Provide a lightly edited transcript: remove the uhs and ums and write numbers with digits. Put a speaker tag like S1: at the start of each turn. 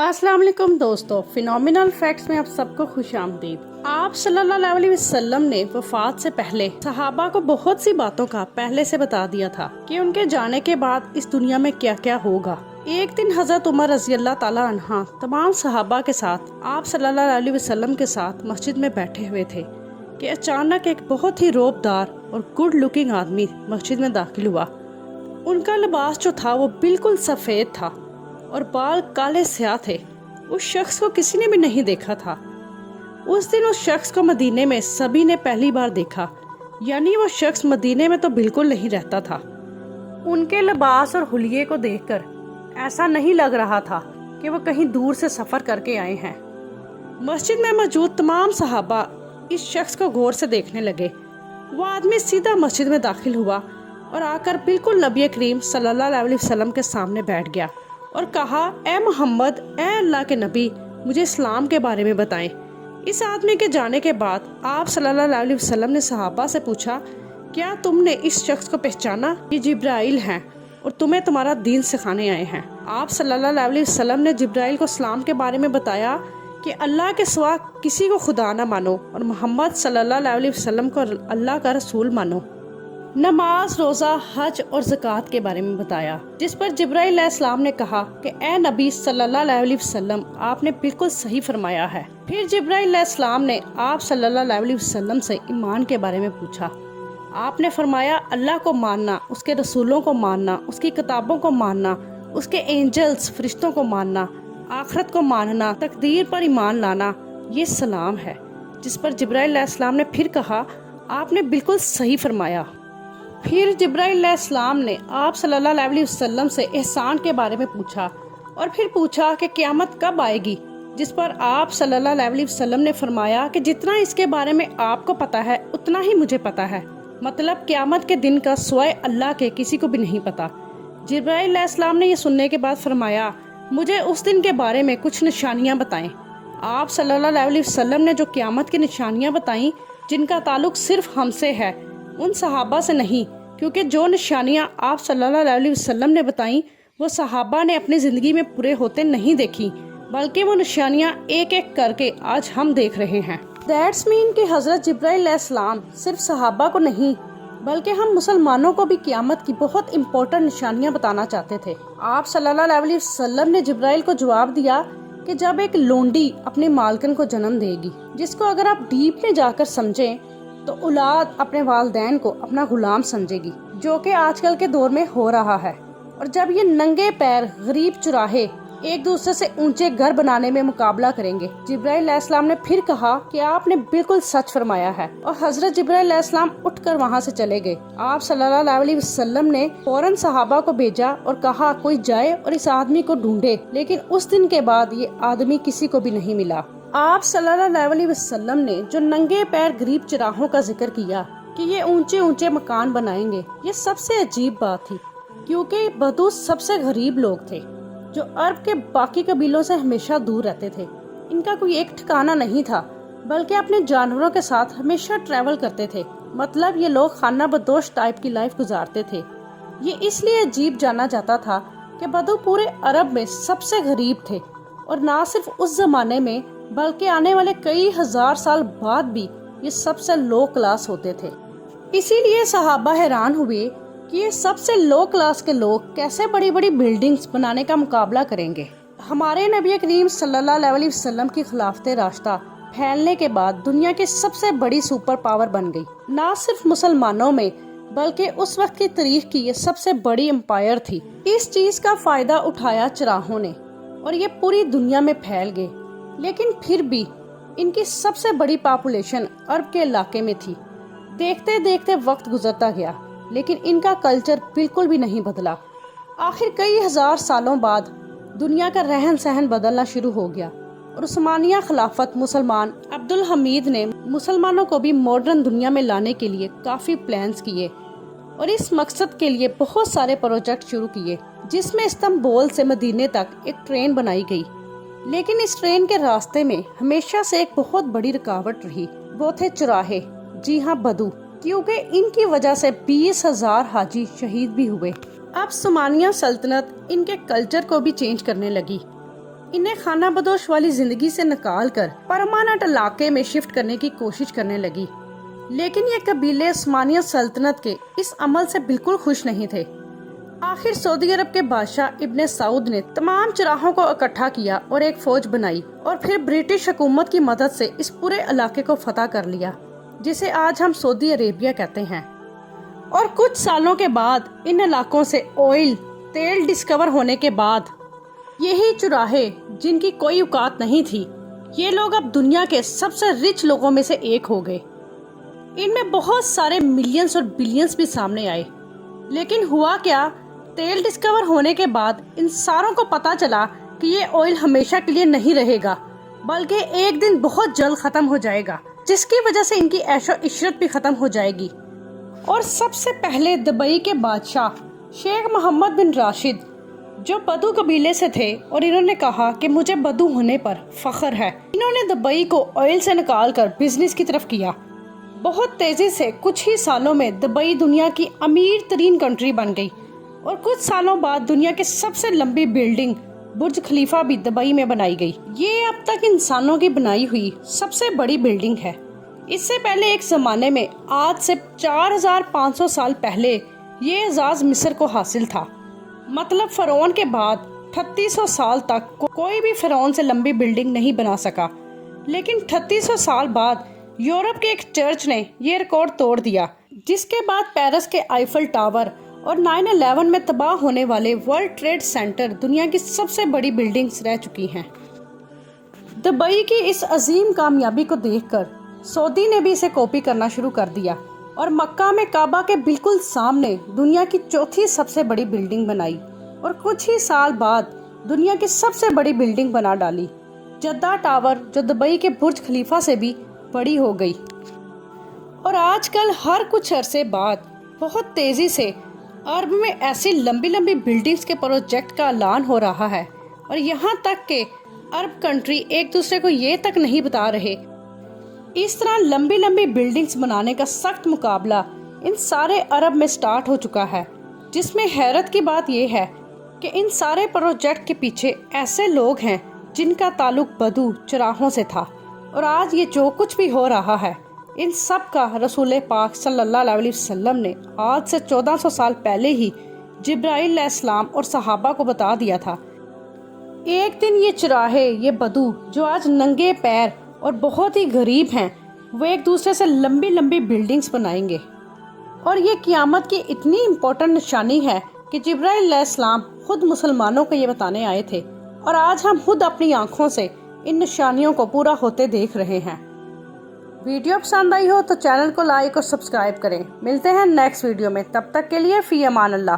S1: अस्सलाम वालेकुम दोस्तों, फिनोमिनल फैक्ट्स में आप सबको खुश आमदीद। आप सल्लल्लाहु अलैहि वसल्लम ने वफात से पहले सहाबा को बहुत सी बातों का पहले से बता दिया था कि उनके जाने के बाद इस दुनिया में क्या क्या होगा। एक दिन हजरत उमर रज़ी अल्लाह ताला अन्हा तमाम सहाबा के साथ आप सल्लल्लाहु अलैहि वसल्लम के साथ मस्जिद में बैठे हुए थे कि अचानक एक बहुत ही रौबदार और गुड लुकिंग आदमी मस्जिद में दाखिल हुआ। उनका लिबास जो था वो बिल्कुल सफ़ेद था और बाल काले स्याह थे। उस शख्स को किसी ने भी नहीं देखा था। उस दिन उस शख्स को मदीने में सभी ने पहली बार देखा, यानी वो शख्स मदीने में तो बिल्कुल नहीं रहता था। उनके लिबास और हुलिये को देखकर ऐसा नहीं लग रहा था कि वो कहीं दूर से सफ़र करके आए हैं। मस्जिद में मौजूद तमाम सहाबा इस शख्स को गौर से देखने लगे। वो आदमी सीधा मस्जिद में दाखिल हुआ और आकर बिल्कुल नबी करीम सल्लल्लाहु अलैहि वसल्लम के सामने बैठ गया और कहा, ए मोहम्मद, ए अल्लाह के नबी, मुझे इस्लाम के बारे में बताएं। इस आदमी के जाने के बाद आप सल्लल्लाहु अलैहि वसल्लम ने सहाबा से पूछा, क्या तुमने इस शख्स को पहचाना? ये जिब्राइल हैं और तुम्हें तुम्हारा दीन सिखाने आए हैं। आप सल्लल्लाहु अलैहि वसल्लम ने जिब्राइल को इस्लाम के बारे में बताया कि अल्लाह के सिवा किसी को खुदा ना मानो और मोहम्मद सल्लल्लाहु अलैहि वसल्लम को अल्लाह का रसूल मानो। नमाज, रोज़ा, हज और ज़कात के बारे में बताया, जिस पर जिब्राइल अलैहिस्सलाम ने कहा कि ए नबी सल्लल्लाहु अलैहि वसल्लम, आपने बिल्कुल सही फरमाया है। फिर जिब्राइल अलैहिस्सलाम ने आप सल्लल्लाहु अलैहि वसल्लम से ईमान के बारे में पूछा। आपने फरमाया, अल्लाह को मानना, उसके रसूलों को मानना, उसकी किताबों को मानना, उसके एंजल्स फरिश्तों को मानना, आखिरत को मानना, तकदीर पर ईमान लाना, ये सलाम है। जिस पर जिब्राइल अलैहिस्सलाम ने फिर कहा, आपने बिल्कुल सही फरमाया। फिर जिब्राइल अलैहिस्सलाम ने आप सल्लल्लाहु अलैहि वसल्लम से एहसान के बारे में पूछा और फिर पूछा कि क़यामत कब आएगी, जिस पर आप सल्लल्लाहु अलैहि वसल्लम ने फरमाया कि जितना इसके बारे में आपको पता है उतना ही मुझे पता है। मतलब क़यामत के दिन का सिवाय अल्लाह के किसी को भी नहीं पता। जिब्राइल अलैहिस्सलाम ने ये सुनने के बाद फरमाया, मुझे उस दिन के बारे में कुछ निशानियाँ बताएं। आप सल्लल्लाहु अलैहि वसल्लम ने जो क़यामत की निशानियाँ बताईं, जिनका ताल्लुक सिर्फ हमसे है, उन सहाबा से नहीं, क्योंकि जो निशानियां आप सल्लल्लाहु अलैहि वसल्लम ने बताई वो सहाबा ने अपनी ज़िंदगी में पूरे होते नहीं देखी, बल्कि वो निशानियां एक एक करके आज हम देख रहे हैं। दैट्स मीन कि हज़रत जिब्राइल अलैहिस्सलाम सिर्फ सहाबा को नहीं बल्कि हम मुसलमानों को भी क़यामत की बहुत इम्पोर्टेंट निशानियां बताना चाहते थे। आप सल्लल्लाहु अलैहि वसल्लम ने जिब्राइल को जवाब दिया कि जब एक लोंडी अपने मालकन को जन्म देगी, जिसको अगर आप डीप में जाकर समझें तो औलाद अपने वालिदैन को अपना गुलाम समझेगी, जो कि आजकल के दौर में हो रहा है। और जब ये नंगे पैर गरीब चुराहे एक दूसरे से ऊंचे घर बनाने में मुकाबला करेंगे। जिब्राइल अलैहिस्सलाम ने फिर कहा कि आपने बिल्कुल सच फरमाया है, और हजरत जिब्राइल अलैहिस्सलाम उठकर वहाँ से चले गए। आप सल्लल्लाहु अलैहि वसल्लम ने फौरन सहाबा को भेजा और कहा, कोई जाए और इस आदमी को ढूंढे। लेकिन उस दिन के बाद ये आदमी किसी को भी नहीं मिला। आप सल्लल्लाहु अलैहि वसल्लम ने जो नंगे पैर गरीब चराहों का जिक्र किया कि ये ऊंचे ऊंचे मकान बनाएंगे, ये सबसे अजीब बात थी, क्योंकि बदू सबसे गरीब लोग थे जो अरब के बाकी कबीलों से हमेशा दूर रहते थे। इनका कोई एक ठिकाना नहीं था, बल्कि अपने जानवरों के साथ हमेशा ट्रैवल करते थे। मतलब ये लोग खाना बदोश टाइप की लाइफ गुजारते थे। ये इसलिए अजीब जाना जाता था कि बदू पूरे अरब में सबसे गरीब थे, और ना सिर्फ उस जमाने में बल्कि आने वाले कई हजार साल बाद भी ये सबसे लो क्लास होते थे। इसीलिए सहाबा हैरान हुए कि ये सबसे लो क्लास के लोग कैसे बड़ी बड़ी बिल्डिंग्स बनाने का मुकाबला करेंगे। हमारे नबी करीम सल्लल्लाहु अलैहि वसल्लम की खिलाफत रास्ता फैलने के बाद दुनिया की सबसे बड़ी सुपर पावर बन गई। ना सिर्फ मुसलमानों में बल्कि उस वक्त की तारीख की ये सबसे बड़ी एम्पायर थी। इस चीज का फायदा उठाया चराहों ने और ये पूरी दुनिया में फैल गए। लेकिन फिर भी इनकी सबसे बड़ी पॉपुलेशन अरब के इलाके में थी। देखते देखते वक्त गुजरता गया, लेकिन इनका कल्चर बिल्कुल भी नहीं बदला। आखिर कई हजार सालों बाद दुनिया का रहन सहन बदलना शुरू हो गया और उस्मानिया खिलाफत मुसलमान अब्दुल हमीद ने मुसलमानों को भी मॉडर्न दुनिया में लाने के लिए काफ़ी प्लान्स किए और इस मकसद के लिए बहुत सारे प्रोजेक्ट शुरू किए, जिसमें इस्तांबुल से मदीने तक एक ट्रेन बनाई गई। लेकिन इस ट्रेन के रास्ते में हमेशा से एक बहुत बड़ी रुकावट रही, वो थे चुराहे। जी हाँ, बदू, क्योंकि इनकी वजह से 20,000 हाजी शहीद भी हुए। अब उस्मानिया सल्तनत इनके कल्चर को भी चेंज करने लगी। انہیں خانہ بدوش والی زندگی سے نکال کر پرماننٹ علاقے میں شفٹ کرنے کی کوشش کرنے لگی، لیکن یہ قبیلے عثمانیہ سلطنت کے اس عمل سے بالکل خوش نہیں تھے۔ آخر سعودی عرب کے بادشاہ ابن سعود نے تمام چراہوں کو اکٹھا کیا اور ایک فوج بنائی اور پھر برٹش حکومت کی مدد سے اس پورے علاقے کو فتح کر لیا، جسے آج ہم سعودی عربیہ کہتے ہیں۔ اور کچھ سالوں کے بعد ان علاقوں سے تیل ڈسکور ہونے کے بعد یہی چراہے جن کی کوئی اوقات نہیں تھی، یہ لوگ اب دنیا کے سب سے رچ لوگوں میں سے ایک ہو گئے۔ ان میں بہت سارے ملینز اور بلینز بھی سامنے آئے، لیکن ہوا کیا، تیل ڈسکور ہونے کے بعد ان ساروں کو پتا چلا کہ یہ آئل ہمیشہ کے لیے نہیں رہے گا، بلکہ ایک دن بہت جلد ختم ہو جائے گا، جس کی وجہ سے ان کی عیش و عشرت بھی ختم ہو جائے گی۔ اور سب سے پہلے دبئی کے بادشاہ شیخ محمد بن راشد، جو بدو قبیلے سے تھے، اور انہوں نے کہا کہ مجھے بدو ہونے پر فخر ہے، انہوں نے دبئی کو آئل سے نکال کر بزنس کی طرف کیا۔ بہت تیزی سے کچھ ہی سالوں میں دبئی دنیا کی امیر ترین کنٹری بن گئی، اور کچھ سالوں بعد دنیا کی سب سے لمبی بلڈنگ برج خلیفہ بھی دبئی میں بنائی گئی۔ یہ اب تک انسانوں کی بنائی ہوئی سب سے بڑی بلڈنگ ہے۔ اس سے پہلے ایک زمانے میں، آج سے 4500 سال پہلے، یہ اعزاز مصر کو حاصل تھا۔ مطلب فرعون کے بعد 3800 سال تک کوئی بھی فرعون سے لمبی بلڈنگ نہیں بنا سکا، لیکن 3800 سال بعد یورپ کے ایک چرچ نے یہ ریکارڈ توڑ دیا، جس کے بعد پیرس کے آئیفل ٹاور اور 9/11 میں تباہ ہونے والے ورلڈ ٹریڈ سینٹر دنیا کی سب سے بڑی بلڈنگز رہ چکی ہیں۔ دبئی کی اس عظیم کامیابی کو دیکھ کر سعودی نے بھی اسے کاپی کرنا شروع کر دیا، اور مکہ میں کعبہ کے بالکل سامنے دنیا کی چوتھی سب سے بڑی بلڈنگ بنائی، اور کچھ ہی سال بعد دنیا کی سب سے بڑی بلڈنگ بنا ڈالی، جدہ ٹاور، جو دبئی کے برج خلیفہ سے بھی بڑی ہو گئی۔ اور آج کل ہر کچھ عرصے بعد بہت تیزی سے عرب میں ایسی لمبی لمبی بلڈنگز کے پروجیکٹ کا اعلان ہو رہا ہے، اور یہاں تک کہ عرب کنٹری ایک دوسرے کو یہ تک نہیں بتا رہے۔ اس طرح لمبی لمبی بلڈنگز بنانے کا سخت مقابلہ ان سارے عرب میں سٹارٹ ہو چکا ہے، جس میں حیرت کی بات یہ ہے کہ ان سارے پروجیکٹ کے پیچھے ایسے لوگ ہیں جن کا تعلق بدو چراہوں سے تھا، اور آج یہ جو کچھ بھی ہو رہا ہے، ان سب کا رسول پاک صلی اللہ علیہ وسلم نے آج سے 1400 سال پہلے ہی جبرائیل علیہ السلام اور صحابہ کو بتا دیا تھا۔ ایک دن یہ چراہے، یہ بدو جو آج ننگے پیر اور بہت ہی غریب ہیں، وہ ایک دوسرے سے لمبی لمبی بلڈنگز بنائیں گے، اور یہ قیامت کی اتنی امپورٹنٹ نشانی ہے کہ جبرائیل علیہ السلام خود مسلمانوں کو یہ بتانے آئے تھے، اور آج ہم خود اپنی آنکھوں سے ان نشانیوں کو پورا ہوتے دیکھ رہے ہیں۔ ویڈیو پسند آئی ہو تو چینل کو لائک اور سبسکرائب کریں۔ ملتے ہیں نیکسٹ ویڈیو میں، تب تک کے لیے فی امان اللہ۔